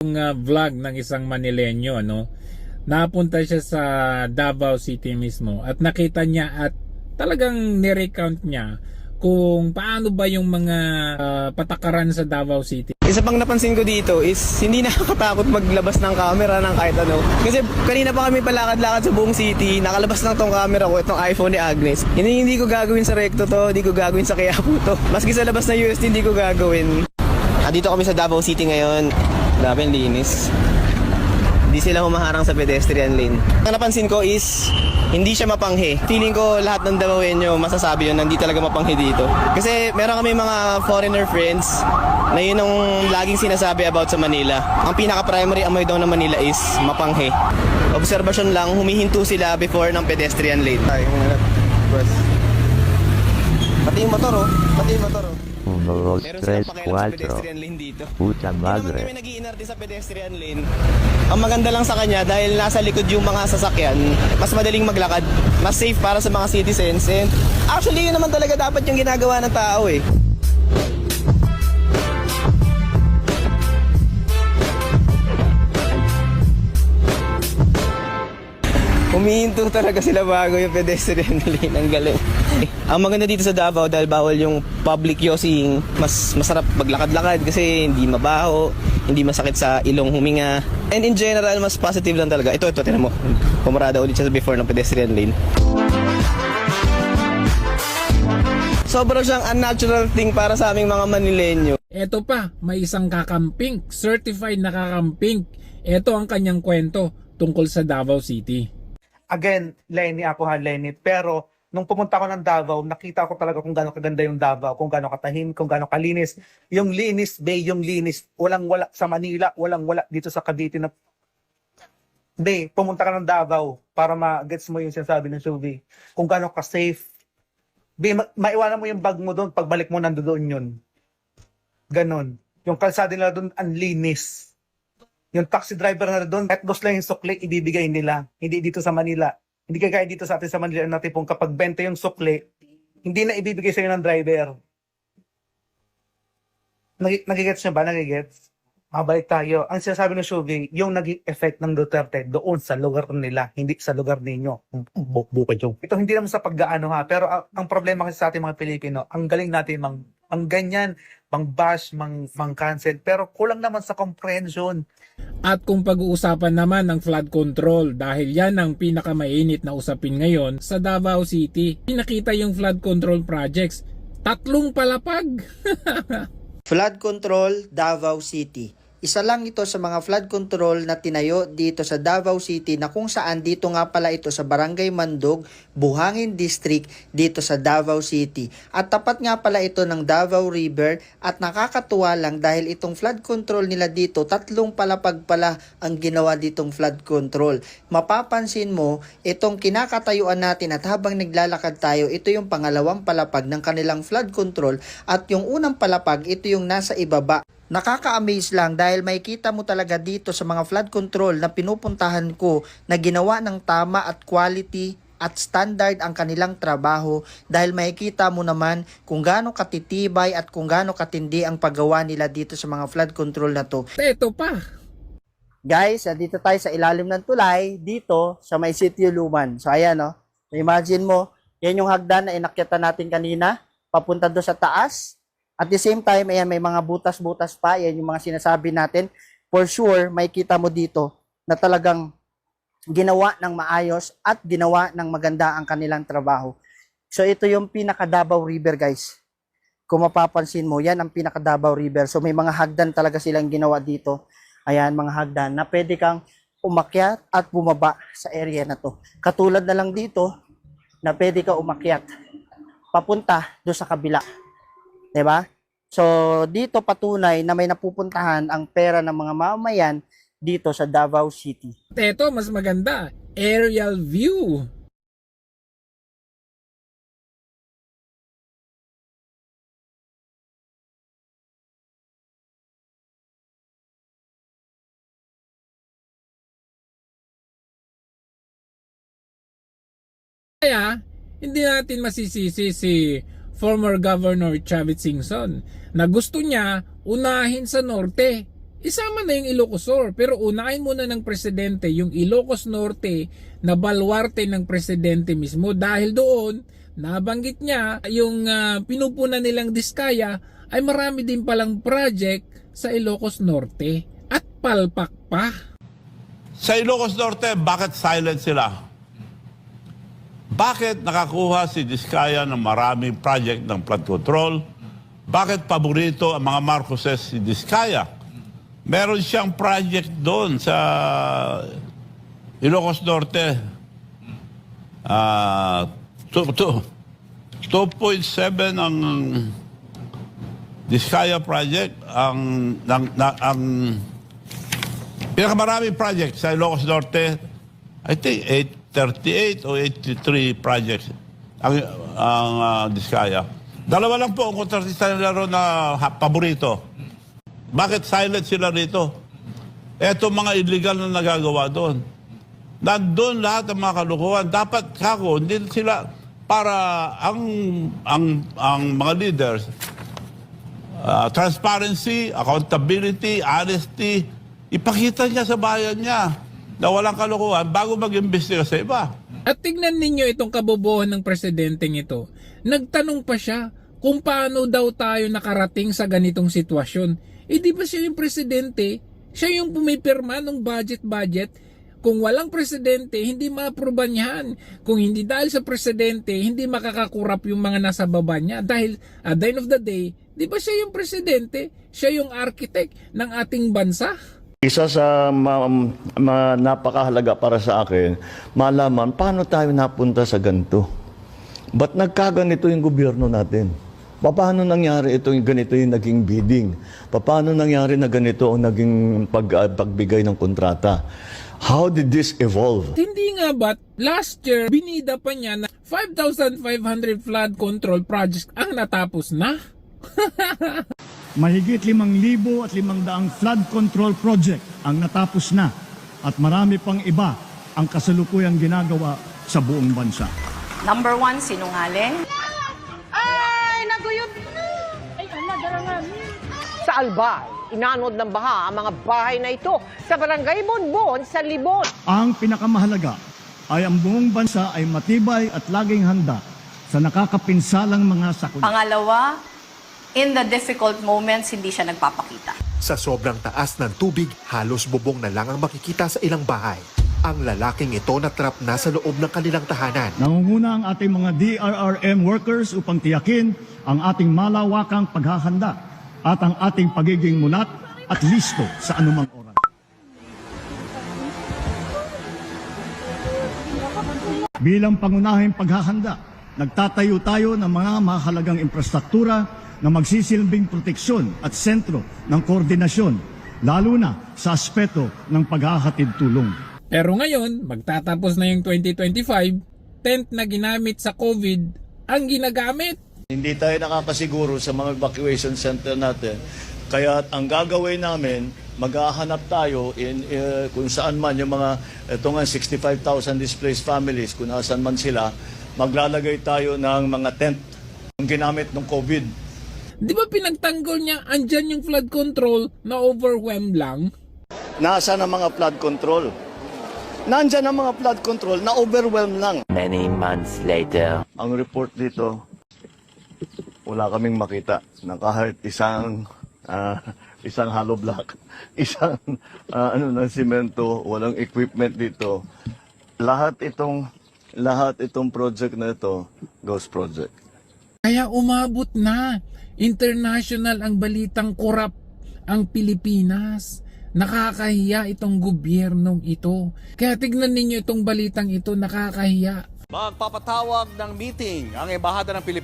Vlog ng isang Manileño, no? Napunta siya sa Davao City mismo at nakita niya at talagang ni-recount niya kung paano ba yung mga patakaran sa Davao City. Isa pang napansin ko dito is hindi nakakatakot maglabas ng camera ng kahit ano. Kasi kanina pa kami palakad-lakad sa buong city, nakalabas lang tong camera ko, itong iPhone ni Agnes. Hindi ko gagawin sa Recto to, hindi ko gagawin sa Quiapo to. Maski sa labas ng UST, hindi ko gagawin. Dito kami sa Davao City ngayon. Grabe, linis. Hindi sila humaharang sa pedestrian lane. Ang napansin ko is hindi siya mapanghe. Feeling ko lahat ng Davaoenyo masasabi yun, hindi talaga mapanghe dito. Kasi meron kami mga foreigner friends na yun ang laging sinasabi about sa Manila. Ang pinaka-primary amoy daw ng Manila is mapanghe. Obserbasyon lang, humihinto sila before ng pedestrian lane. Pati yung motor oh. Pati yung motor oh. Uno, dos, Meron tres, silang pakialam sa cuatro. pedestrian lane dito. Puta Hindi naman madre. kami nag-iinarte sa pedestrian lane. Ang maganda lang sa kanya dahil nasa likod yung mga sasakyan, mas madaling maglakad, mas safe para sa mga citizens. And actually yun naman talaga dapat yung ginagawa ng tao eh. Humihinto talaga sila bago yung pedestrian lane. Ang galing. Ang maganda dito sa Davao dahil bawal yung public yossing, mas masarap maglakad-lakad kasi hindi mabaho, hindi masakit sa ilong huminga. And in general, mas positive lang talaga. Ito, tinan mo. Pumarada ulit siya before ng pedestrian lane. Sobrang siyang unnatural thing para sa aming mga Manileño. Eto pa, may isang kakamping, certified na kakamping. Eto ang kanyang kwento tungkol sa Davao City. Again, Lenny, ako ha, Lenny. Pero nung pumunta ko ng Davao, nakita ko talaga kung gaano kaganda yung Davao, kung gaano katahimik, kung gaano kalinis. Yung linis, bay, yung linis. Walang-wala sa Manila, walang-wala dito sa Cavite na... Bay, pumunta ka ng Davao para ma-gets mo yung sinasabi ng Shuvi. Kung gaano ka-safe. Bay, maiwanan mo yung bag mo doon, pagbalik mo nandoon yun. Ganon. Yung kalsada nila doon, ang linis. Yung taxi driver na doon, kahit gusto lang yung sukli, ibibigay nila. Hindi dito sa Manila. Hindi kagaya dito sa atin sa Manila na tipong kapag 20 yung sukli, hindi na ibibigay sa'yo ng driver. Nagigets nyo ba? Nagigets? Mabalik tayo. Ang sinasabi ng Shuvi, yung naging effect ng Duterte doon sa lugar nila, hindi sa lugar ninyo. Bukod yung. Ito hindi naman sa paggaano ha, pero ang problema kasi sa ating mga Pilipino, ang galing natin ang ganyan, mang-bash, mang-cancel, pero kulang naman sa comprehension. At kung pag-uusapan naman ng flood control dahil yan ang pinakamainit na usapin ngayon sa Davao City. Pinakita yung flood control projects, 3 palapag. Flood control, Davao City. Isa lang ito sa mga flood control na tinayo dito sa Davao City na kung saan dito nga pala ito sa Barangay Mandog, Buhangin District dito sa Davao City. At tapat nga pala ito ng Davao River at nakakatuwa lang dahil itong flood control nila dito, 3 palapag pala ang ginawa ditong flood control. Mapapansin mo, itong kinakatayuan natin at habang naglalakad tayo, ito yung pangalawang palapag ng kanilang flood control at yung unang palapag, ito yung nasa ibaba. Nakaka-amaze lang dahil makikita mo talaga dito sa mga flood control na pinupuntahan ko na ginawa ng tama at quality at standard ang kanilang trabaho dahil makikita mo naman kung gaano katitibay at kung gaano katindi ang paggawa nila dito sa mga flood control na to. Eto pa. Guys, dito tayo sa ilalim ng tulay dito sa may Sitio Luman. So ayan o, imagine mo, yan yung hagdan na inakyatan natin kanina papunta doon sa taas. At the same time, ayan, may mga butas-butas pa. Yan yung mga sinasabi natin. For sure, may kita mo dito na talagang ginawa ng maayos at ginawa ng maganda ang kanilang trabaho. So, ito yung pinaka-Davao River, guys. Kung mapapansin mo, yan ang pinaka-Davao River. So, may mga hagdan talaga silang ginawa dito. Ayan, mga hagdan na pwede kang umakyat at bumaba sa area na to. Katulad na lang dito na pwede ka umakyat papunta doon sa kabila. Diba? So, dito patunay na may napupuntahan ang pera ng mga mamamayan dito sa Davao City. Eto, mas maganda. Aerial view. Kaya, hindi natin masisisi si former Governor Chavit Singson na gusto niya unahin sa norte isama na yung Ilocos Sur. Pero unahin muna ng presidente yung Ilocos Norte na baluarte ng presidente mismo, dahil doon nabanggit niya yung pinupunan nilang Diskaya ay marami din palang project sa Ilocos Norte at palpak pa. Sa Ilocos Norte, bakit silent sila? Bakit nakakuha si Diskaya ng maraming project ng flood control? Bakit paborito ang mga Marcoses si Diskaya? Meron siyang project doon sa Ilocos Norte. 2.7 ang Diskaya project, ang pinakamaraming project sa Ilocos Norte, I think 838 o 83 projects ang Diskaya. Dalawa lang po ang kontratista nila ron na paborito. Bakit silent sila rito? Eto mga illegal na nagagawa doon. Nandun lahat ng mga kalukuhan. Dapat kako, hindi sila para ang mga leaders, transparency, accountability, honesty, ipakita niya sa bayan niya na walang kalukuhan bago mag-imbestiga sa iba. At tignan ninyo itong kabobohan ng presidenteng ito. Nagtanong pa siya kung paano daw tayo nakarating sa ganitong sitwasyon. Di ba siya yung presidente? Siya yung pumipirma ng budget. Kung walang presidente, hindi ma-aproban yan. Kung hindi dahil sa presidente, hindi makakakurap yung mga nasa baba niya. Dahil at the end of the day, di ba siya yung presidente? Siya yung architect ng ating bansa? Isa sa napakahalaga para sa akin, malaman paano tayo napunta sa ganito. Ba't nagkaganito yung gobyerno natin? Paano nangyari ganito yung naging bidding? Paano nangyari na ganito ang naging pagbigay ng kontrata? How did this evolve? Hindi nga ba't last year, binida pa niya na 5,500 flood control projects ang natapos na? Mahigit 5,500 flood control project ang natapos na at marami pang iba ang kasalukuyang ginagawa sa buong bansa. Number 1, sinungaling. Sa Albay, inanod ng baha ang mga bahay na ito sa barangay Bonbon sa Libon. Ang pinakamahalaga ay ang buong bansa ay matibay at laging handa sa nakakapinsalang mga sakuna. Pangalawa, in the difficult moments, hindi siya nagpapakita. Sa sobrang taas ng tubig, halos bubong na lang ang makikita sa ilang bahay. Ang lalaking ito na trap na sa loob ng kanilang tahanan. Nangunguna ang ating mga DRRM workers upang tiyakin ang ating malawakang paghahanda at ang ating pagiging mulat at listo sa anumang oras. Bilang pangunahing paghahanda, nagtatayo tayo ng mga mahalagang infrastruktura na magsisilbing proteksyon at sentro ng koordinasyon, lalo na sa aspeto ng paghahatid tulong. Pero ngayon, magtatapos na yung 2025, tent na ginamit sa COVID ang ginagamit. Hindi tayo nakakasiguro sa mga evacuation center natin. Kaya ang gagawin namin, maghahanap tayo kung saan man yung mga ito nga 65,000 displaced families, kung saan man sila, maglalagay tayo ng mga tent yung ginamit ng COVID. Di ba pinagtanggol niya, andyan yung flood control na overwhelmed lang? Nasaan ang mga flood control? Nandyan ang mga flood control na overwhelmed lang. Many months later. Ang report dito, wala kaming makita na kahit isang hollow block, isang ng simento, walang equipment dito. Lahat itong project na ito, ghost project. Kaya umabot na. International ang balitang korap ang Pilipinas. Nakakahiya itong gobyernong ito. Kaya tignan ninyo itong balitang ito, nakakahiya. Magpapatawag ng meeting ang Embahada ng Pilipinas